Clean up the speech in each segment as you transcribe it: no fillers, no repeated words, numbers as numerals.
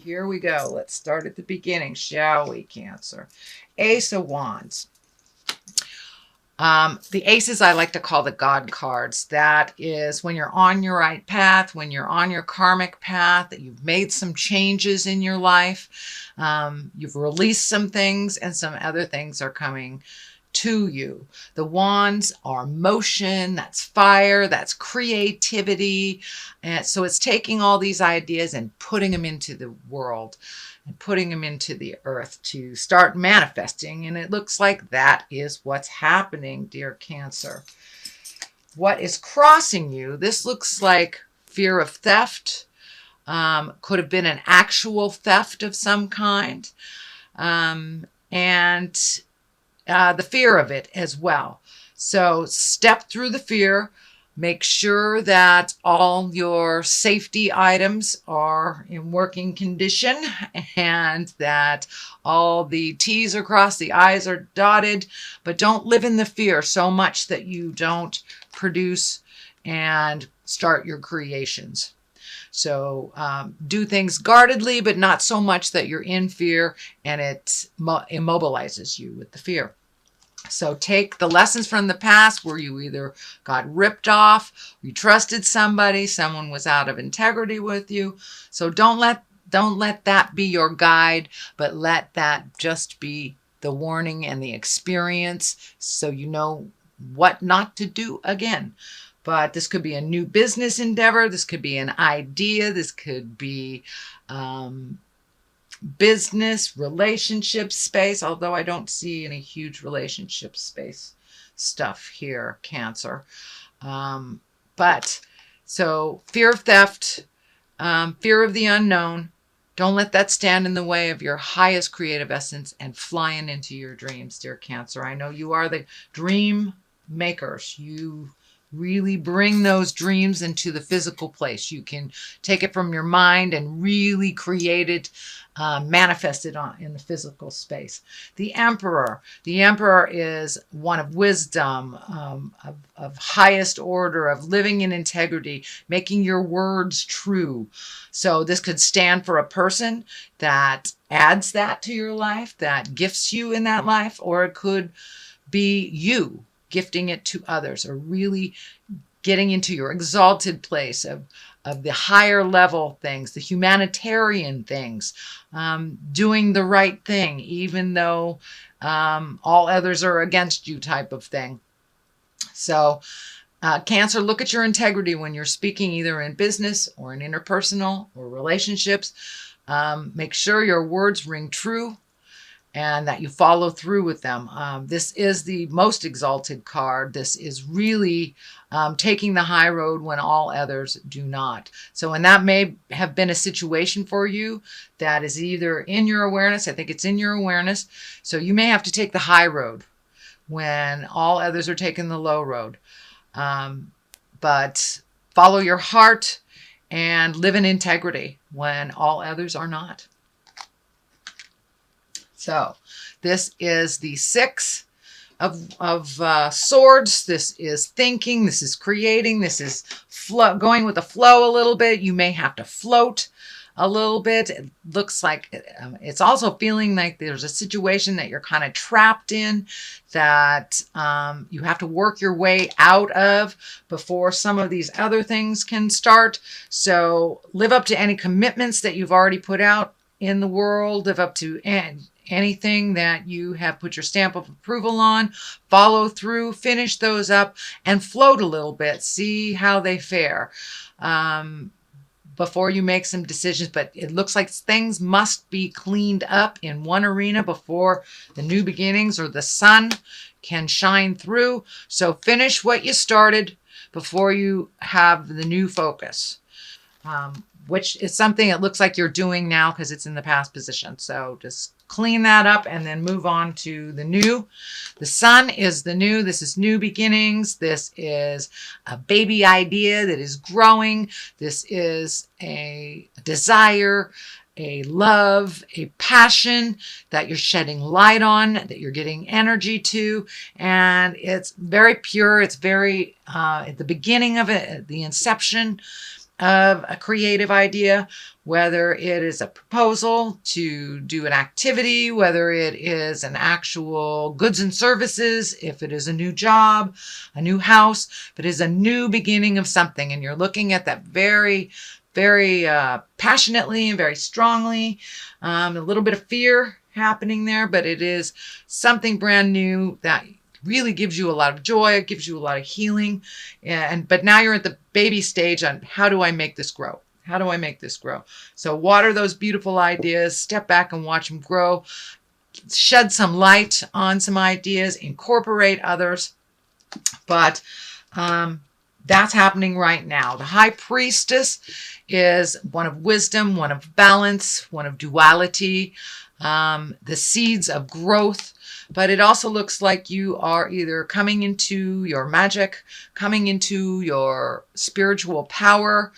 here we go. Let's start at the beginning, shall we, Cancer? Ace of Wands. The aces I like to call the God cards. That is when you're on your right path, when you're on your karmic path, that you've made some changes in your life. You've released some things and some other things are coming to you. The wands are motion, that's fire, that's creativity. And so it's taking all these ideas and putting them into the world and putting them into the earth to start manifesting. And it looks like that is what's happening, dear Cancer. What is crossing you? This looks like fear of theft. Could have been an actual theft of some kind. And the fear of it as well. So step through the fear. Make sure that all your safety items are in working condition and that all the T's are crossed, the I's are dotted, but don't live in the fear so much that you don't produce and start your creations. So do things guardedly, but not so much that you're in fear and it immobilizes you with the fear. So take the lessons from the past where you either got ripped off, you trusted somebody, someone was out of integrity with you. So don't let that be your guide, but let that just be the warning and the experience so you know what not to do again. But this could be a new business endeavor. This could be an idea. This could be business, relationship space, although I don't see any huge relationship space stuff here, Cancer. But so fear of theft, fear of the unknown. Don't let that stand in the way of your highest creative essence and flying into your dreams, dear Cancer. I know you are the dream makers. You really bring those dreams into the physical place. You can take it from your mind and really create it, manifest it in the physical space. The Emperor. The Emperor is one of wisdom, of highest order, of living in integrity, making your words true. So this could stand for a person that adds that to your life, that gifts you in that life, or it could be you gifting it to others, or really getting into your exalted place of the higher level things, the humanitarian things, doing the right thing, even though all others are against you type of thing. So Cancer, look at your integrity when you're speaking, either in business or in interpersonal or relationships. Make sure your words ring true and that you follow through with them. This is the most exalted card. This is really taking the high road when all others do not. So, and that may have been a situation for you that is either in your awareness. I think it's in your awareness. So you may have to take the high road when all others are taking the low road. But follow your heart and live in integrity when all others are not. So this is the Six of Swords. This is thinking. This is creating. This is going with the flow a little bit. You may have to float a little bit. It looks like it's also feeling like there's a situation that you're kind of trapped in that you have to work your way out of before some of these other things can start. So live up to any commitments that you've already put out in the world. Live up to anything that you have put your stamp of approval on. Follow through, finish those up, and float a little bit. See how they fare before you make some decisions. But it looks like things must be cleaned up in one arena before the new beginnings or the sun can shine through. So finish what you started before you have the new focus. Which is something it looks like you're doing now because it's in the past position. So just clean that up and then move on to the new. The sun is the new. This is new beginnings. This is a baby idea that is growing. This is a desire, a love, a passion that you're shedding light on, that you're getting energy to. And it's very pure. It's very at the beginning of it, at the inception. of a creative idea, whether it is a proposal to do an activity, whether it is an actual goods and services, if it is a new job, a new house, if it is a new beginning of something, and you're looking at that very, very passionately and very strongly. A little bit of fear happening there, but it is something brand new that really gives you a lot of joy. It gives you a lot of healing. But now you're at the baby stage on how do I make this grow? How do I make this grow? So water those beautiful ideas, step back and watch them grow, shed some light on some ideas, incorporate others. But that's happening right now. The high priestess is one of wisdom, one of balance, one of duality, the seeds of growth. But it also looks like you are either coming into your magic, coming into your spiritual power,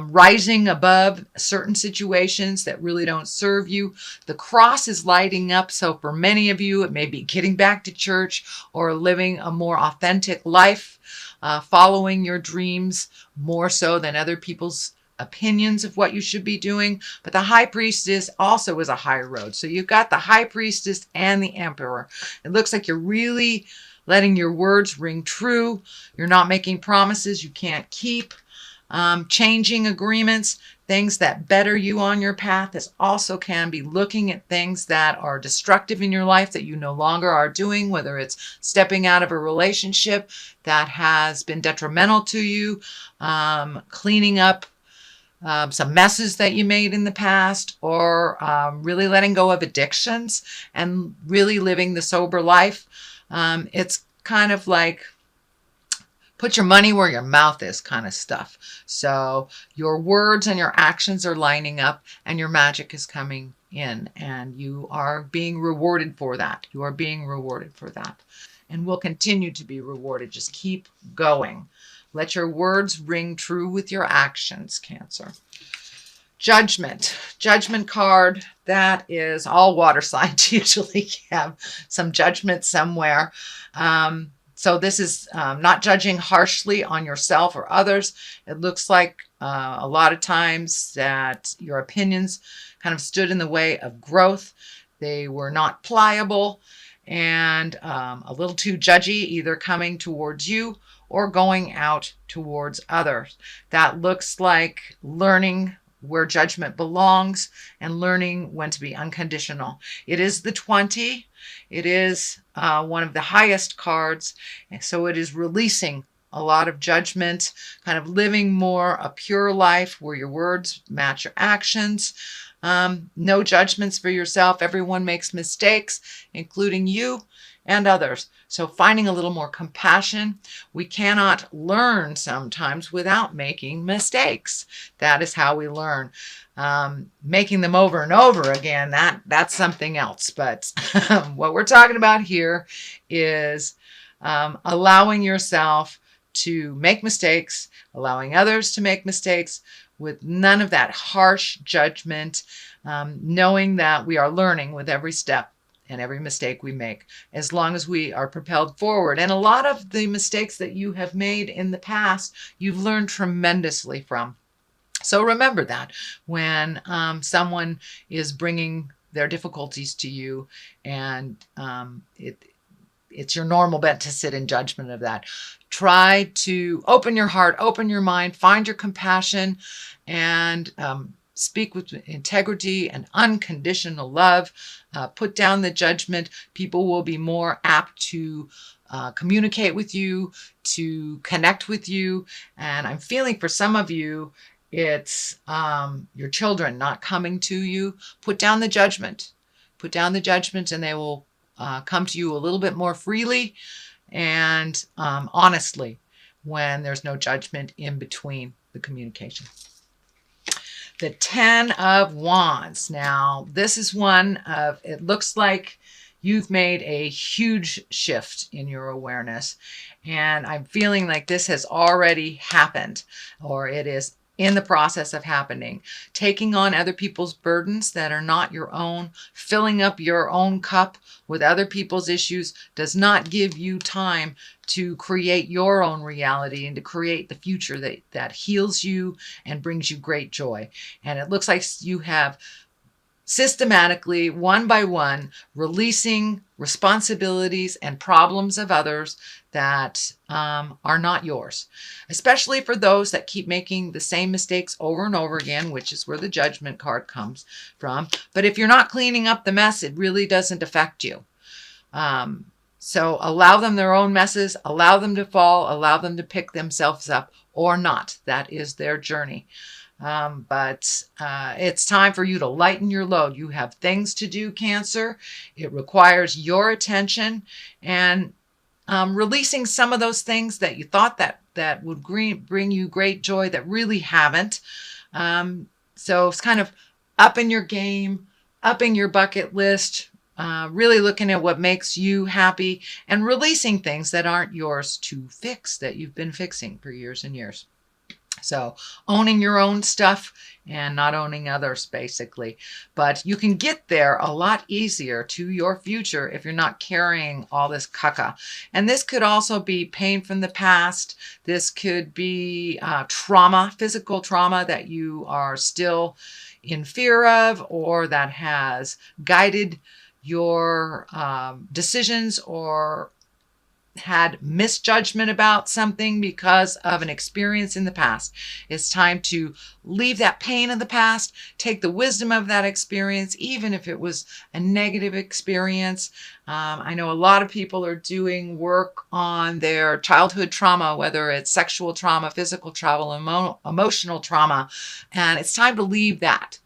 rising above certain situations that really don't serve you. The cross is lighting up. So for many of you, it may be getting back to church or living a more authentic life, following your dreams more so than other people's opinions of what you should be doing. But the high priestess also is a high road. So you've got the high priestess and the emperor. It looks like you're really letting your words ring true. You're not making promises you can't keep. Changing agreements, things that better you on your path. This also can be looking at things that are destructive in your life that you no longer are doing, whether it's stepping out of a relationship that has been detrimental to you, cleaning up some messes that you made in the past, or really letting go of addictions and really living the sober life. It's kind of like put your money where your mouth is kind of stuff. So your words and your actions are lining up and your magic is coming in and you are being rewarded for that. You are being rewarded for that and will continue to be rewarded. Just keep going. Let your words ring true with your actions, Cancer. Judgment. Judgment card. That is all water signs usually have some judgment somewhere. So this is not judging harshly on yourself or others. It looks like a lot of times that your opinions kind of stood in the way of growth. They were not pliable and a little too judgy, either coming towards you or going out towards others. That looks like learning where judgment belongs and learning when to be unconditional. It is the 20. It is one of the highest cards. And so it is releasing a lot of judgment, kind of living more a pure life where your words match your actions. No judgments for yourself. Everyone makes mistakes, including you and others. So finding a little more compassion. We cannot learn sometimes without making mistakes. That is how we learn. Making them over and over again, that's something else. But what we're talking about here is allowing yourself to make mistakes, allowing others to make mistakes with none of that harsh judgment, knowing that we are learning with every step and every mistake we make, as long as we are propelled forward. And a lot of the mistakes that you have made in the past, you've learned tremendously from. So remember that when someone is bringing their difficulties to you and it's your normal bent to sit in judgment of that. Try to open your heart, open your mind, find your compassion, and speak with integrity and unconditional love. Put down the judgment. People will be more apt to communicate with you, to connect with you. And I'm feeling for some of you, it's your children not coming to you. Put down the judgment. Put down the judgment and they will come to you a little bit more freely and honestly when there's no judgment in between the communication. The 10 of Wands. Now, this is one of, it looks like you've made a huge shift in your awareness. And I'm feeling like this has already happened, or it is in the process of happening. Taking on other people's burdens that are not your own, filling up your own cup with other people's issues does not give you time to create your own reality and to create the future that heals you and brings you great joy. And it looks like you have systematically, one by one, releasing responsibilities and problems of others that are not yours, especially for those that keep making the same mistakes over and over again, which is where the judgment card comes from. But if you're not cleaning up the mess, it really doesn't affect you. So allow them their own messes, allow them to fall, allow them to pick themselves up or not. That is their journey. But it's time for you to lighten your load. You have things to do, Cancer. It requires your attention and releasing some of those things that you thought that would bring you great joy that really haven't. So it's kind of upping your game, upping your bucket list, really looking at what makes you happy and releasing things that aren't yours to fix that you've been fixing for years and years. So owning your own stuff and not owning others, basically. But you can get there a lot easier to your future if you're not carrying all this caca. And this could also be pain from the past. This could be trauma, physical trauma that you are still in fear of or that has guided your decisions or had misjudgment about something because of an experience in the past. It's time to leave that pain in the past, take the wisdom of that experience, even if it was a negative experience. I know a lot of people are doing work on their childhood trauma, whether it's sexual trauma, physical trauma, emotional trauma, and it's time to leave that.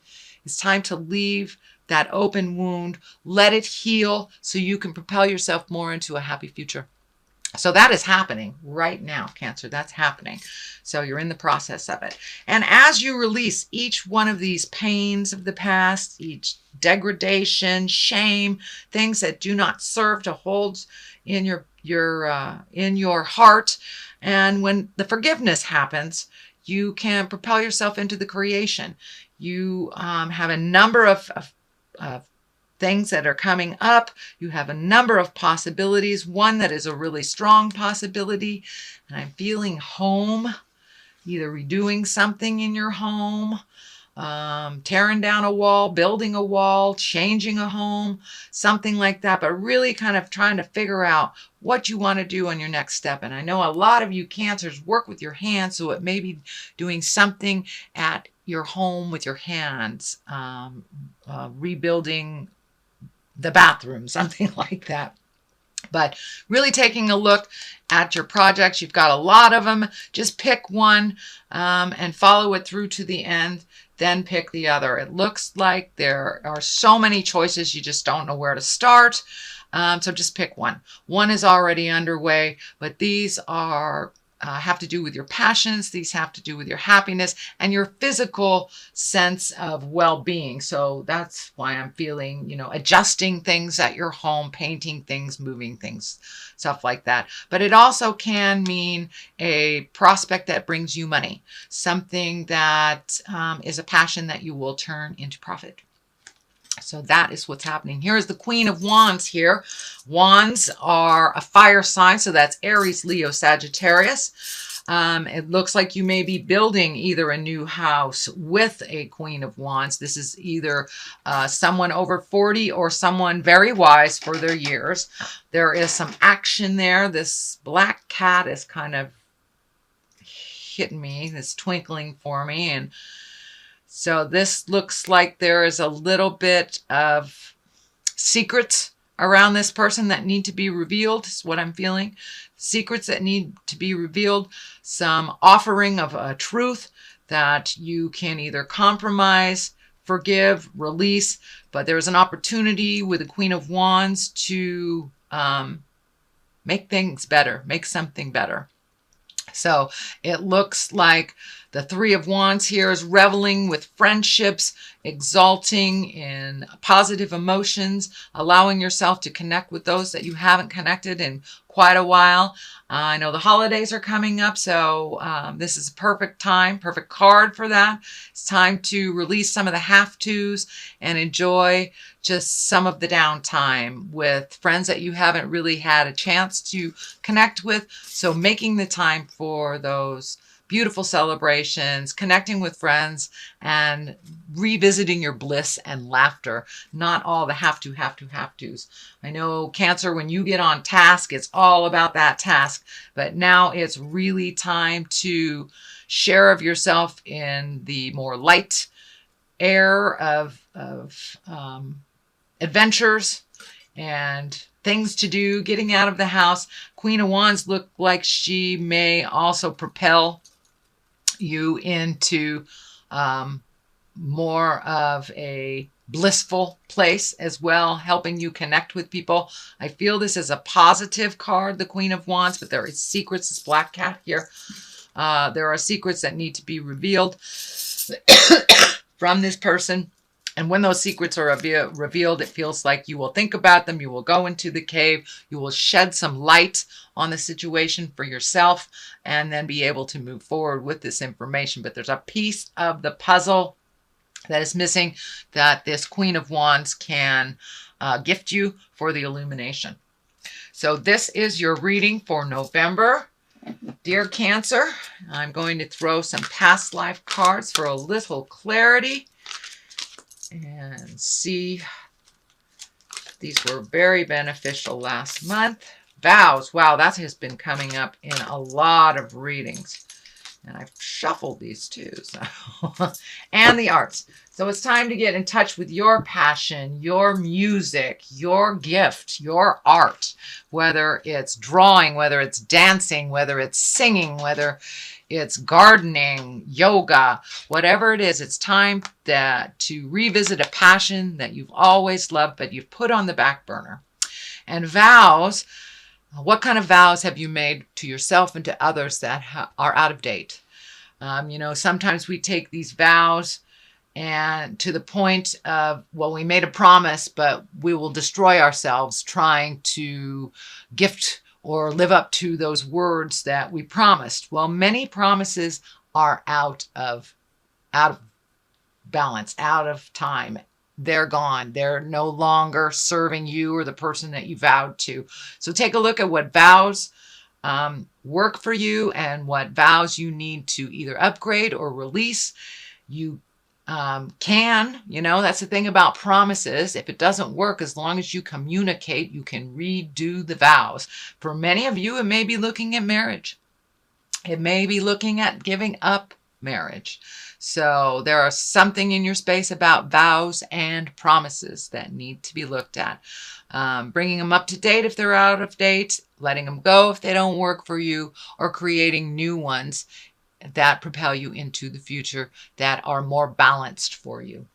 It's time to leave that open wound, let it heal so you can propel yourself more into a happy future. So that is happening right now, Cancer. That's happening. So you're in the process of it. And as you release each one of these pains of the past, each degradation, shame, things that do not serve to hold in your heart, and when the forgiveness happens, you can propel yourself into the creation. You have a number of things that are coming up. You have a number of possibilities. One that is a really strong possibility. And I'm feeling home, either redoing something in your home, tearing down a wall, building a wall, changing a home, something like that. But really kind of trying to figure out what you want to do on your next step. And I know a lot of you Cancers work with your hands, so it may be doing something at your home with your hands, rebuilding the bathroom, something like that. But really taking a look at your projects. You've got a lot of them. Just pick one and follow it through to the end. Then pick the other. It looks like there are so many choices. You just don't know where to start. So just pick one. One is already underway, but these are have to do with your passions. These have to do with your happiness and your physical sense of well-being. So that's why I'm feeling, adjusting things at your home, painting things, moving things, stuff like that. But it also can mean a prospect that brings you money, something that is a passion that you will turn into profit. So that is what's happening. Here is the Queen of Wands here. Wands are a fire sign, so that's Aries, Leo, Sagittarius. It looks like you may be building either a new house with a Queen of Wands. This is either someone over 40 or someone very wise for their years. There is some action there. This black cat is kind of hitting me. It's twinkling for me, and so this looks like there is a little bit of secrets around this person that need to be revealed, is what I'm feeling. Secrets that need to be revealed, some offering of a truth that you can either compromise, forgive, release, but there's an opportunity with the Queen of Wands to make things better, make something better. So it looks like The Three of Wands here is reveling with friendships, exalting in positive emotions, allowing yourself to connect with those that you haven't connected in quite a while. I know the holidays are coming up, so this is a perfect time, perfect card for that. It's time to release some of the have-tos and enjoy just some of the downtime with friends that you haven't really had a chance to connect with. So making the time for those beautiful celebrations, connecting with friends, and revisiting your bliss and laughter, not all the have-tos. I know Cancer, when you get on task, it's all about that task, but now it's really time to share of yourself in the more light air of adventures and things to do, getting out of the house. Queen of Wands look like she may also propel you into more of a blissful place as well, helping you connect with people. I feel this is a positive card, the Queen of Wands, but there is secrets. This black cat here. There are secrets that need to be revealed from this person. And when those secrets are revealed, it feels like you will think about them. You will go into the cave. You will shed some light on the situation for yourself and then be able to move forward with this information. But there's a piece of the puzzle that is missing that this Queen of Wands can gift you for the illumination. So this is your reading for November. Dear Cancer, I'm going to throw some past life cards for a little clarity and see. These were very beneficial last month. Vows. Wow, that has been coming up in a lot of readings. And I've shuffled these too. So and the arts. So it's time to get in touch with your passion, your music, your gift, your art. Whether it's drawing, whether it's dancing, whether it's singing, whether it's gardening, yoga, whatever it is, it's time to revisit a passion that you've always loved, but you've put on the back burner. And vows, what kind of vows have you made to yourself and to others that are out of date? Sometimes we take these vows and to the point of, well, we made a promise, but we will destroy ourselves trying to gift or live up to those words that we promised. Well, many promises are out of balance, out of time. They're gone. They're no longer serving you or the person that you vowed to. So take a look at what vows work for you and what vows you need to either upgrade or release. You that's the thing about promises. If it doesn't work, as long as you communicate, you can redo the vows. For many of you, it may be looking at marriage. It may be looking at giving up marriage. So there are something in your space about vows and promises that need to be looked at. Bringing them up to date if they're out of date, letting them go if they don't work for you, or creating new ones that propel you into the future that are more balanced for you.